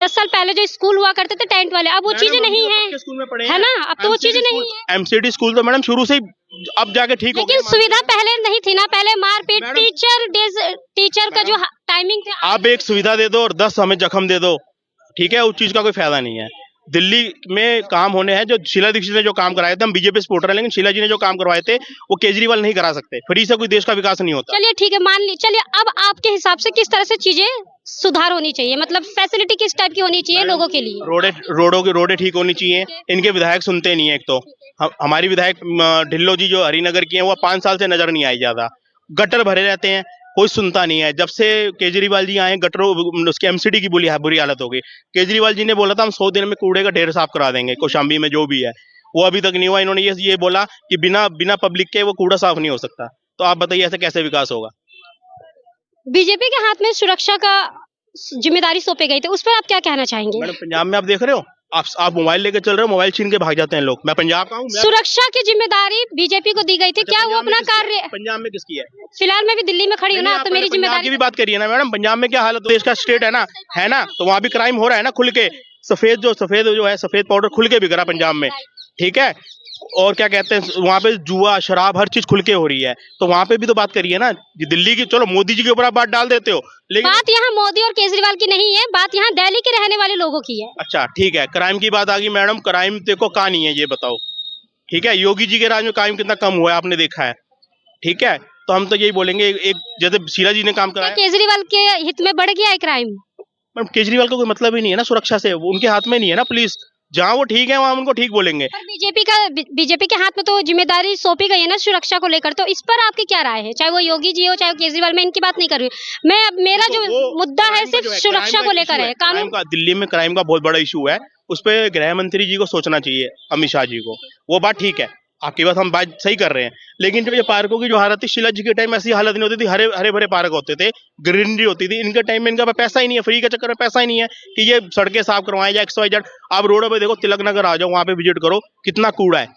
10 साल पहले जो स्कूल हुआ करते थे टेंट वाले, अब वो चीजें नहीं है, स्कूल में पढ़े है ना? अब तो वो चीजें नहीं है। एमसीडी स्कूल तो मैडम शुरू से ही अब जाके ठीक हो लेकिन गया। सुविधा पहले नहीं थी ना, पहले मारपीट, टीचर का जो टाइमिंग थे। आप एक सुविधा दे दो और 10 हमें जख्म दे दो, ठीक है, उस चीज का कोई फायदा नहीं है। दिल्ली में काम होने हैं जो शीला दीक्षित ने जो काम कराए थे, हम बीजेपी सपोर्टर हैं, लेकिन शीला जी ने जो काम करवाए थे वो केजरीवाल नहीं करा सकते। फ्री से कोई देश का विकास नहीं होता। चलिए ठीक है, मान ली, चलिए अब आपके हिसाब से किस तरह से चीजें सुधार होनी चाहिए, मतलब फैसिलिटी किस टाइप की होनी चाहिए लोगों के लिए? रोडें ठीक होनी चाहिए। इनके विधायक सुनते नहीं है। एक तो हमारी विधायक ढिल्लो जी जो हरिनगर की है, वो 5 साल से नजर नहीं आई ज्यादा। गटर भरे रहते हैं, कोई सुनता नहीं है। जब से केजरीवाल जी आए, गटरों उसके एमसीडी की बुरी हालत हो गई। केजरीवाल जी ने बोला था हम 100 दिन में कूड़े का ढेर साफ करा देंगे कौशाम्बी में जो भी है, वो अभी तक नहीं हुआ। इन्होंने ये बोला कि बिना पब्लिक के वो कूड़ा साफ नहीं हो सकता। तो आप बताइए ऐसे कैसे विकास होगा? बीजेपी के हाथ में सुरक्षा का जिम्मेदारी सौंपी गई थी, उस पर आप क्या कहना चाहेंगे? मैडम पंजाब में आप देख रहे हो, आप मोबाइल लेकर चल रहे हो, मोबाइल छीन के भाग जाते हैं लोग। मैं पंजाब का हूँ। सुरक्षा की जिम्मेदारी बीजेपी को दी गई थी, क्या वो अपना कार्य? पंजाब में किसकी है? फिलहाल मैं भी दिल्ली में खड़ी हूँ ना, तो मेरी जिम्मेदारी की भी बात करिए ना मैडम। पंजाब में क्या हालत, देश का स्टेट है ना, तो वहाँ भी क्राइम हो रहा है ना खुल के। सफेद जो है सफेद पाउडर खुल के बिक रहा पंजाब में, ठीक है। और क्या कहते हैं, वहाँ पे जुआ शराब हर चीज खुल के हो रही है, तो वहाँ पे भी तो बात करिए ना। दिल्ली की, चलो मोदी जी के ऊपर आप बात डाल देते हो, लेकिन बात यहाँ मोदी और केजरीवाल की नहीं है, बात यहाँ दिल्ली के रहने वाले लोगों की है। अच्छा ठीक है, क्राइम की बात आ गई मैडम। क्राइम देखो कहाँ नहीं है ये बताओ, ठीक है। योगी जी के राज में क्राइम कितना कम हुआ है आपने देखा है, ठीक है। तो हम तो यही बोलेंगे, एक जैसे शीला जी ने काम कराया, केजरीवाल के हित में बढ़ गया है क्राइम। मैडम केजरीवाल का कोई मतलब ही नहीं है ना सुरक्षा से, उनके हाथ में नहीं है ना पुलिस। जहाँ वो ठीक है वहाँ उनको ठीक बोलेंगे। बीजेपी के हाथ में तो जिम्मेदारी सौंपी गई है ना सुरक्षा को लेकर, तो इस पर आपकी क्या राय है? चाहे वो योगी जी हो चाहे वो केजरीवाल, मैं इनकी बात नहीं कर रही हूँ। मेरा जो मुद्दा है सिर्फ सुरक्षा को लेकर है। कानून का, दिल्ली में क्राइम का बहुत बड़ा इशू है, उस पर गृह मंत्री जी को सोचना चाहिए, अमित शाह जी को। वो बात ठीक है, आपकी बात हम बात सही कर रहे हैं, लेकिन जब ये पार्कों की जो हालत थी, शीला जी के टाइम ऐसी हालत नहीं होती थी। हरे भरे पार्क होते थे, ग्रीनरी होती थी। इनके टाइम में इनका पैसा ही नहीं है, फ्री के चक्कर में पैसा ही नहीं है कि ये सड़कें साफ करवाएं या XYZ। आप रोडों पे देखो, तिलक नगर आ जाओ, वहां पे विजिट करो, कितना कूड़ा है।